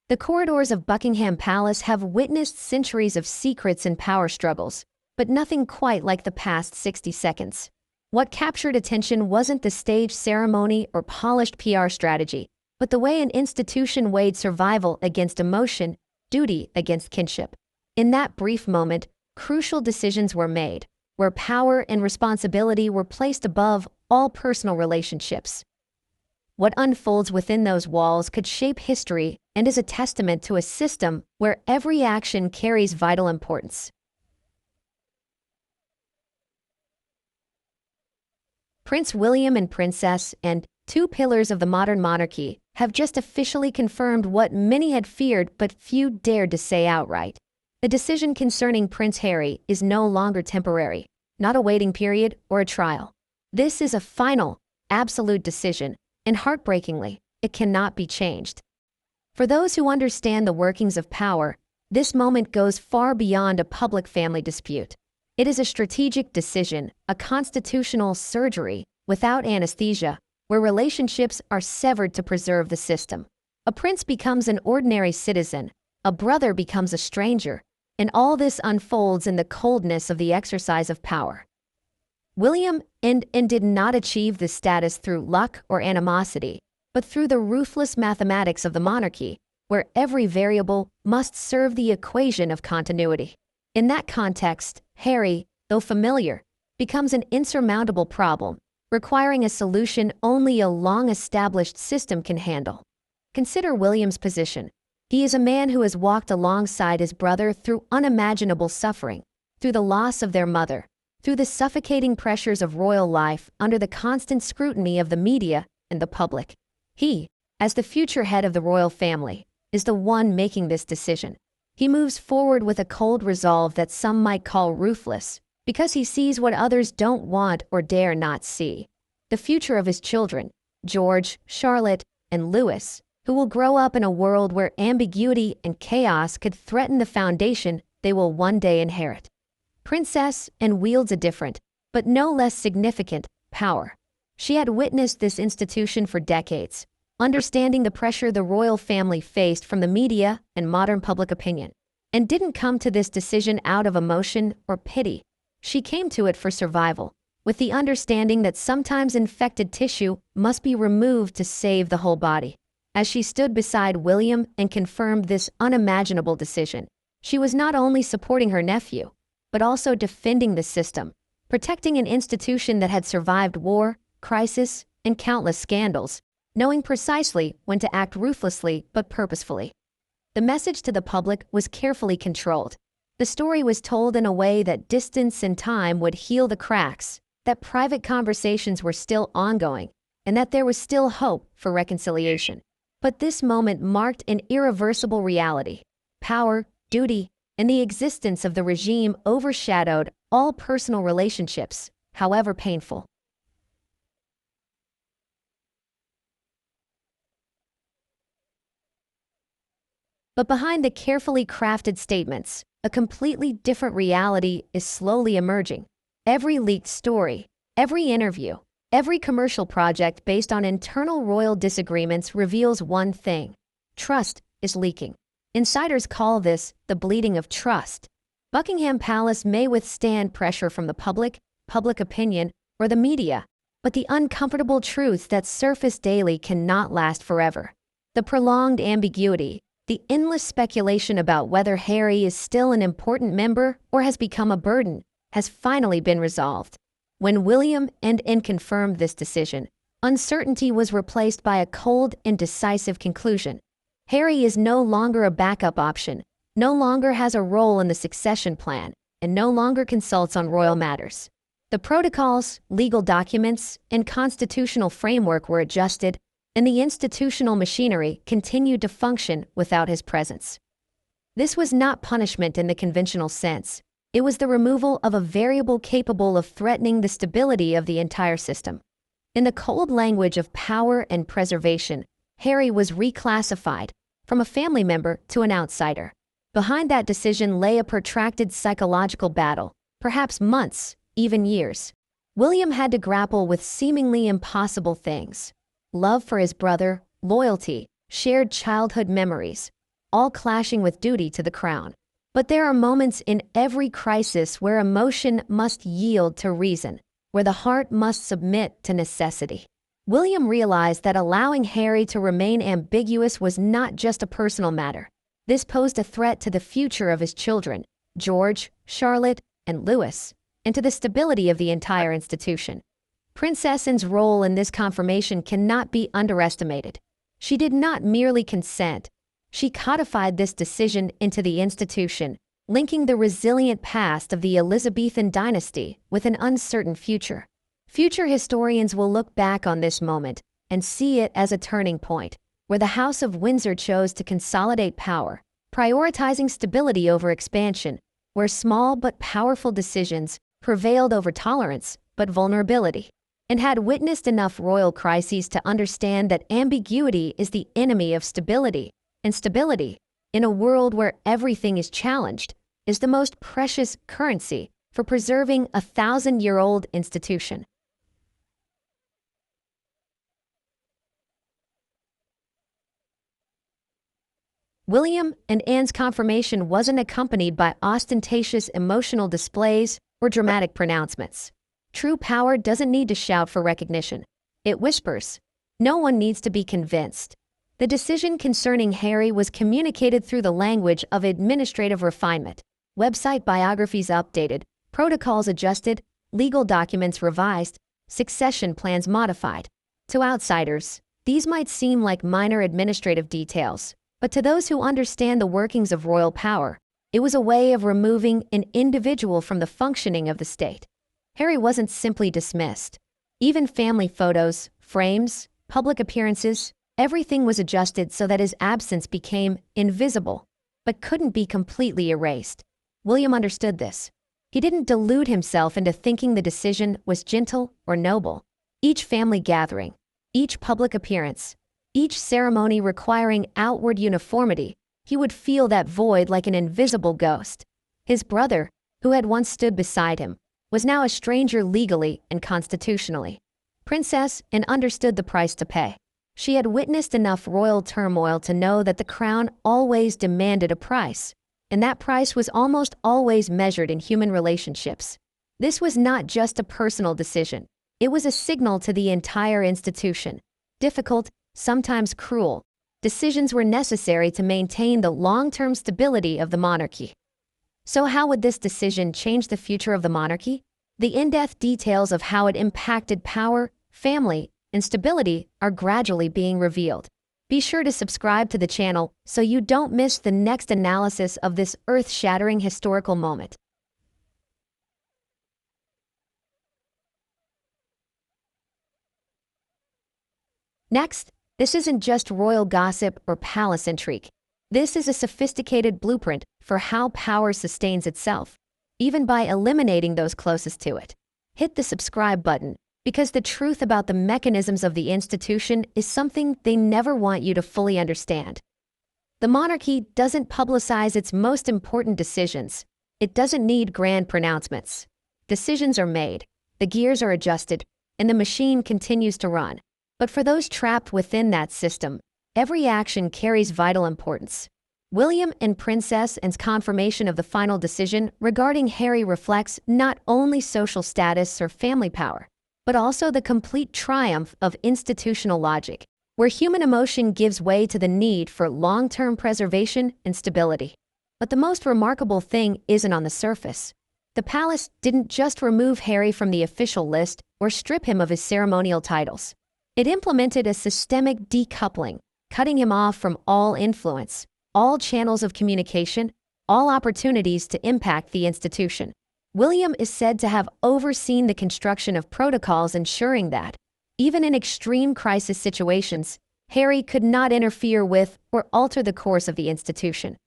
The corridors of Buckingham Palace have witnessed centuries of secrets and power struggles, but nothing quite like the past 60 seconds. What captured attention wasn't the staged ceremony or polished PR strategy, but the way an institution weighed survival against emotion, duty against kinship. In that brief moment, crucial decisions were made, where power and responsibility were placed above all personal relationships. What unfolds within those walls could shape history and is a testament to a system where every action carries vital importance. Prince William and Princess, and two pillars of the modern monarchy, have just officially confirmed what many had feared but few dared to say outright. The decision concerning Prince Harry is no longer temporary, not a waiting period or a trial. This is a final, absolute decision, and heartbreakingly, it cannot be changed. For those who understand the workings of power, this moment goes far beyond a public family dispute. It is a strategic decision, a constitutional surgery without anesthesia, where relationships are severed to preserve the system. A prince becomes an ordinary citizen, a brother becomes a stranger, and all this unfolds in the coldness of the exercise of power. William and did not achieve this status through luck or animosity, but through the ruthless mathematics of the monarchy, where every variable must serve the equation of continuity. In that context, Harry, though familiar, becomes an insurmountable problem, requiring a solution only a long-established system can handle. Consider William's position. He is a man who has walked alongside his brother through unimaginable suffering, through the loss of their mother, through the suffocating pressures of royal life under the constant scrutiny of the media and the public. He, as the future head of the royal family, is the one making this decision. He moves forward with a cold resolve that some might call ruthless, because he sees what others don't want or dare not see. The future of his children, George, Charlotte, and Louis, who will grow up in a world where ambiguity and chaos could threaten the foundation they will one day inherit. Princess Anne wields a different, but no less significant, power. She had witnessed this institution for decades, understanding the pressure the royal family faced from the media and modern public opinion, and didn't come to this decision out of emotion or pity. She came to it for survival, with the understanding that sometimes infected tissue must be removed to save the whole body. As she stood beside William and confirmed this unimaginable decision, she was not only supporting her nephew, but also defending the system, protecting an institution that had survived war, crisis, and countless scandals, knowing precisely when to act ruthlessly but purposefully. The message to the public was carefully controlled. The story was told in a way that distance and time would heal the cracks, that private conversations were still ongoing, and that there was still hope for reconciliation. But this moment marked an irreversible reality. Power, duty, and the existence of the regime overshadowed all personal relationships, however painful. But behind the carefully crafted statements, a completely different reality is slowly emerging. Every leaked story, every interview, every commercial project based on internal royal disagreements reveals one thing: trust is leaking. Insiders call this the bleeding of trust. Buckingham Palace may withstand pressure from the public opinion, or the media, but the uncomfortable truths that surface daily cannot last forever. The prolonged ambiguity, the endless speculation about whether Harry is still an important member or has become a burden, has finally been resolved. When William and Anne confirmed this decision, uncertainty was replaced by a cold and decisive conclusion. Harry is no longer a backup option, no longer has a role in the succession plan, and no longer consults on royal matters. The protocols, legal documents, and constitutional framework were adjusted, and the institutional machinery continued to function without his presence. This was not punishment in the conventional sense. It was the removal of a variable capable of threatening the stability of the entire system. In the cold language of power and preservation, Harry was reclassified from a family member to an outsider. Behind that decision lay a protracted psychological battle, perhaps months, even years. William had to grapple with seemingly impossible things: love for his brother, loyalty, shared childhood memories. all clashing with duty to the crown. But there are moments in every crisis where emotion must yield to reason, where the heart must submit to necessity. William realized that allowing Harry to remain ambiguous was not just a personal matter. This posed a threat to the future of his children, George, Charlotte, and Louis, and to the stability of the entire institution. Princess Anne's role in this confirmation cannot be underestimated. She did not merely consent. She codified this decision into the institution, linking the resilient past of the Elizabethan dynasty with an uncertain future. Future historians will look back on this moment and see it as a turning point, where the House of Windsor chose to consolidate power, prioritizing stability over expansion, where small but powerful decisions prevailed over tolerance but vulnerability, and had witnessed enough royal crises to understand that ambiguity is the enemy of stability, and stability, in a world where everything is challenged, is the most precious currency for preserving a 1,000-year-old institution. William and Anne's confirmation wasn't accompanied by ostentatious emotional displays or dramatic pronouncements. True power doesn't need to shout for recognition. It whispers. No one needs to be convinced. The decision concerning Harry was communicated through the language of administrative refinement. Website biographies updated, protocols adjusted, legal documents revised, succession plans modified. To outsiders, these might seem like minor administrative details, but to those who understand the workings of royal power, it was a way of removing an individual from the functioning of the state. Harry wasn't simply dismissed. Even family photos, frames, public appearances, everything was adjusted so that his absence became invisible, but couldn't be completely erased. William understood this. He didn't delude himself into thinking the decision was gentle or noble. Each family gathering, each public appearance, each ceremony requiring outward uniformity, he would feel that void like an invisible ghost. His brother, who had once stood beside him, was now a stranger legally and constitutionally. Princess Anne understood the price to pay. She had witnessed enough royal turmoil to know that the crown always demanded a price, and that price was almost always measured in human relationships. This was not just a personal decision. It was a signal to the entire institution. Difficult, sometimes cruel, decisions were necessary to maintain the long-term stability of the monarchy. So how would this decision change the future of the monarchy? The in-depth details of how it impacted power, family, and stability are gradually being revealed. Be sure to subscribe to the channel so you don't miss the next analysis of this earth-shattering historical moment. Next, this isn't just royal gossip or palace intrigue. This is a sophisticated blueprint for how power sustains itself, even by eliminating those closest to it. Hit the subscribe button, because the truth about the mechanisms of the institution is something they never want you to fully understand. The monarchy doesn't publicize its most important decisions. It doesn't need grand pronouncements. Decisions are made, the gears are adjusted, and the machine continues to run. But for those trapped within that system, every action carries vital importance. William and Princess Anne's confirmation of the final decision regarding Harry reflects not only social status or family power, but also the complete triumph of institutional logic, where human emotion gives way to the need for long-term preservation and stability. But the most remarkable thing isn't on the surface. The palace didn't just remove Harry from the official list or strip him of his ceremonial titles. It implemented a systemic decoupling, cutting him off from all influence, all channels of communication, all opportunities to impact the institution. William is said to have overseen the construction of protocols ensuring that, even in extreme crisis situations, Harry could not interfere with or alter the course of the institution.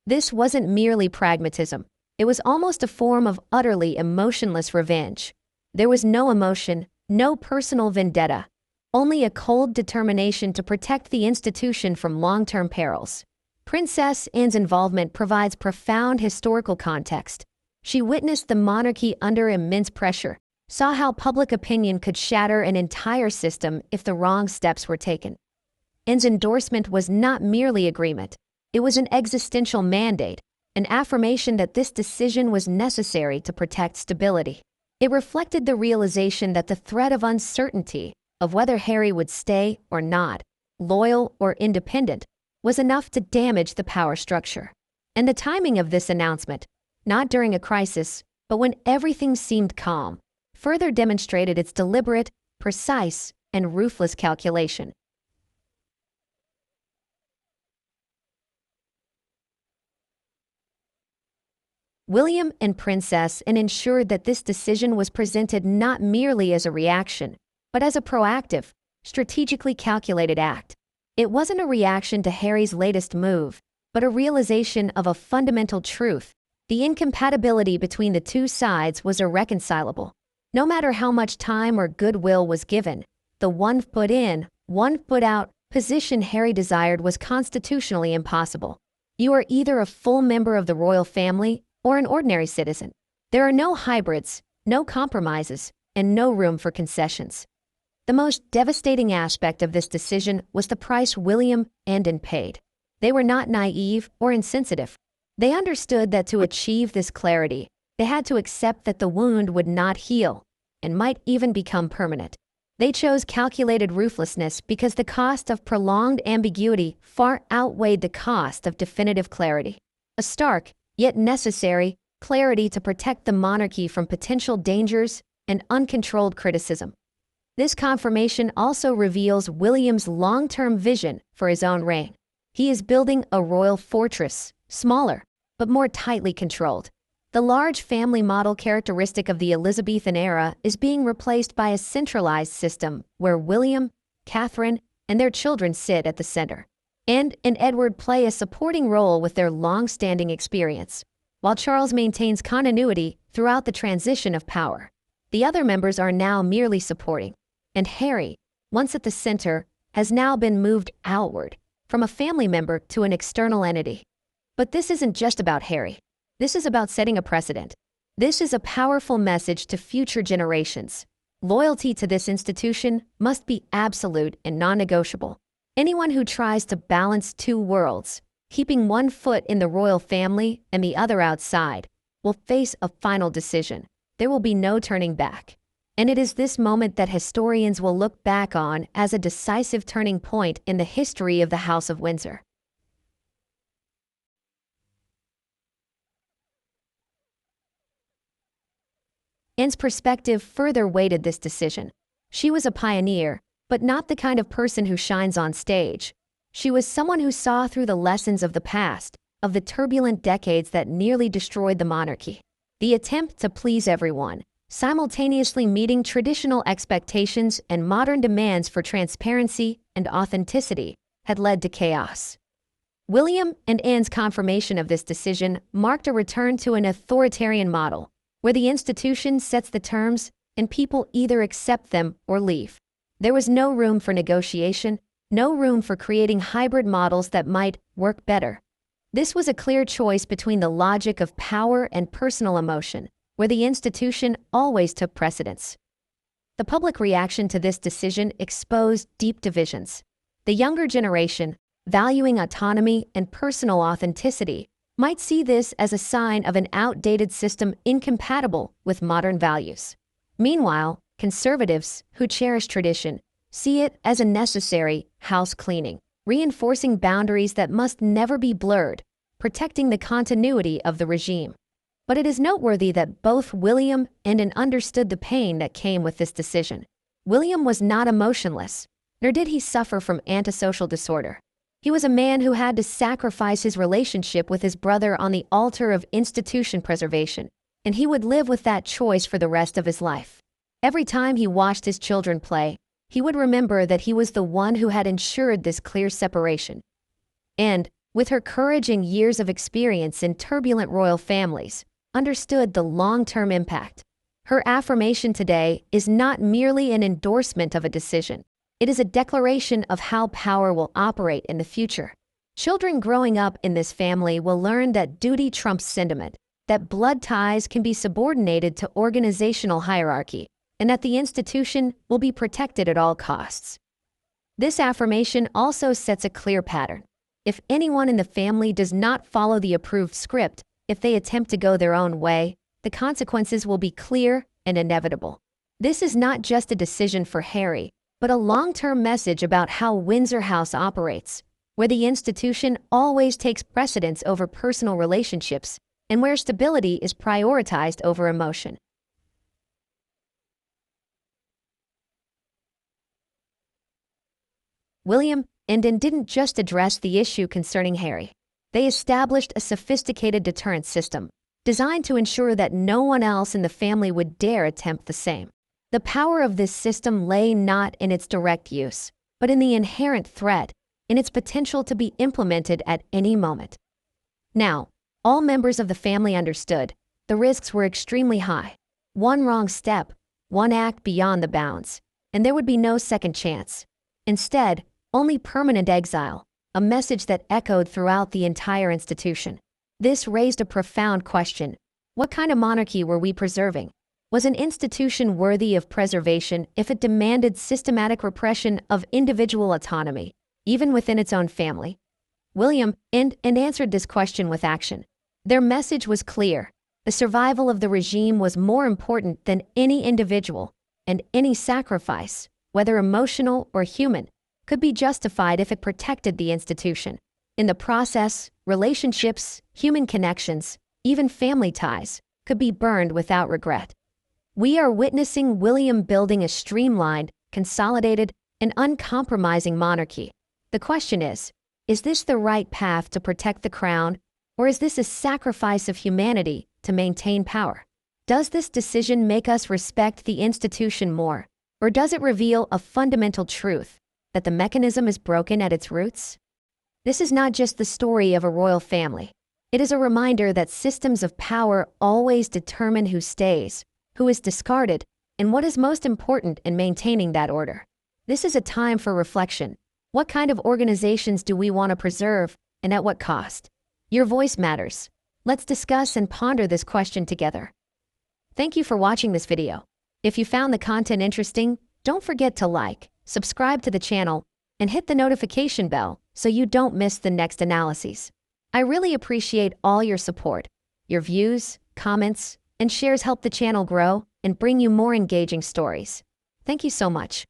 This wasn't merely pragmatism. It was almost a form of utterly emotionless revenge. There was no emotion, no personal vendetta, only a cold determination to protect the institution from long-term perils. Princess Anne's involvement provides profound historical context. She witnessed the monarchy under immense pressure, saw how public opinion could shatter an entire system if the wrong steps were taken. Anne's endorsement was not merely agreement. It was an existential mandate, an affirmation that this decision was necessary to protect stability. It reflected the realization that the threat of uncertainty, of whether Harry would stay or not, loyal or independent, was enough to damage the power structure. And the timing of this announcement, not during a crisis, but when everything seemed calm, further demonstrated its deliberate, precise, and ruthless calculation. William and Princess ensured that this decision was presented not merely as a reaction, but as a proactive, strategically calculated act. It wasn't a reaction to Harry's latest move, but a realization of a fundamental truth. The incompatibility between the two sides was irreconcilable. No matter how much time or goodwill was given, the one foot in, one foot out position Harry desired was constitutionally impossible. You are either a full member of the royal family or an ordinary citizen. There are no hybrids, no compromises, and no room for concessions. The most devastating aspect of this decision was the price William and Anne paid. They were not naive or insensitive. They understood that to achieve this clarity, they had to accept that the wound would not heal and might even become permanent. They chose calculated ruthlessness because the cost of prolonged ambiguity far outweighed the cost of definitive clarity. A stark, yet necessary, clarity to protect the monarchy from potential dangers and uncontrolled criticism. This confirmation also reveals William's long-term vision for his own reign. He is building a royal fortress, smaller, but more tightly controlled. The large family model characteristic of the Elizabethan era is being replaced by a centralized system where William, Catherine, and their children sit at the center. Anne and Edward play a supporting role with their long-standing experience, while Charles maintains continuity throughout the transition of power. The other members are now merely supporting, and Harry, once at the center, has now been moved outward, from a family member to an external entity. But this isn't just about Harry. This is about setting a precedent. This is a powerful message to future generations. Loyalty to this institution must be absolute and non-negotiable. Anyone who tries to balance two worlds, keeping one foot in the royal family and the other outside, will face a final decision. There will be no turning back. And it is this moment that historians will look back on as a decisive turning point in the history of the House of Windsor. Anne's perspective further weighted this decision. She was a pioneer, but not the kind of person who shines on stage. She was someone who saw through the lessons of the past, of the turbulent decades that nearly destroyed the monarchy. The attempt to please everyone, simultaneously meeting traditional expectations and modern demands for transparency and authenticity, had led to chaos. William and Anne's confirmation of this decision marked a return to an authoritarian model, where the institution sets the terms and people either accept them or leave. There was no room for negotiation, no room for creating hybrid models that might work better. This was a clear choice between the logic of power and personal emotion, where the institution always took precedence. The public reaction to this decision exposed deep divisions. The younger generation, valuing autonomy and personal authenticity, might see this as a sign of an outdated system incompatible with modern values. Meanwhile, conservatives, who cherish tradition, see it as a necessary house cleaning, reinforcing boundaries that must never be blurred, protecting the continuity of the regime. But it is noteworthy that both William and Anne understood the pain that came with this decision. William was not emotionless, nor did he suffer from antisocial disorder. He was a man who had to sacrifice his relationship with his brother on the altar of institution preservation, and he would live with that choice for the rest of his life. Every time he watched his children play, he would remember that he was the one who had ensured this clear separation. And, with her courage and years of experience in turbulent royal families, understood the long-term impact. Her affirmation today is not merely an endorsement of a decision. It is a declaration of how power will operate in the future. Children growing up in this family will learn that duty trumps sentiment, that blood ties can be subordinated to organizational hierarchy, and that the institution will be protected at all costs. This affirmation also sets a clear pattern. If anyone in the family does not follow the approved script, if they attempt to go their own way, the consequences will be clear and inevitable. This is not just a decision for Harry, but a long-term message about how Windsor House operates, where the institution always takes precedence over personal relationships and where stability is prioritized over emotion. William and Anne didn't just address the issue concerning Harry. They established a sophisticated deterrent system designed to ensure that no one else in the family would dare attempt the same. The power of this system lay not in its direct use, but in the inherent threat, in its potential to be implemented at any moment. Now, all members of the family understood the risks were extremely high. One wrong step, one act beyond the bounds, and there would be no second chance. Instead, only permanent exile, a message that echoed throughout the entire institution. This raised a profound question. What kind of monarchy were we preserving? Was an institution worthy of preservation if it demanded systematic repression of individual autonomy, even within its own family? William and Anne answered this question with action. Their message was clear. The survival of the regime was more important than any individual, and any sacrifice, whether emotional or human, could be justified if it protected the institution. In the process, relationships, human connections, even family ties, could be burned without regret. We are witnessing William building a streamlined, consolidated, and uncompromising monarchy. The question is this the right path to protect the crown, or is this a sacrifice of humanity to maintain power? Does this decision make us respect the institution more, or does it reveal a fundamental truth, that the mechanism is broken at its roots? This is not just the story of a royal family. It is a reminder that systems of power always determine who stays, who is discarded, and what is most important in maintaining that order. This is a time for reflection. What kind of organizations do we want to preserve, and at what cost? Your voice matters. Let's discuss and ponder this question together. Thank you for watching this video. If you found the content interesting, don't forget to like, subscribe to the channel, and hit the notification bell so you don't miss the next analyses. I really appreciate all your support. Your views, comments, and shares help the channel grow and bring you more engaging stories. Thank you so much.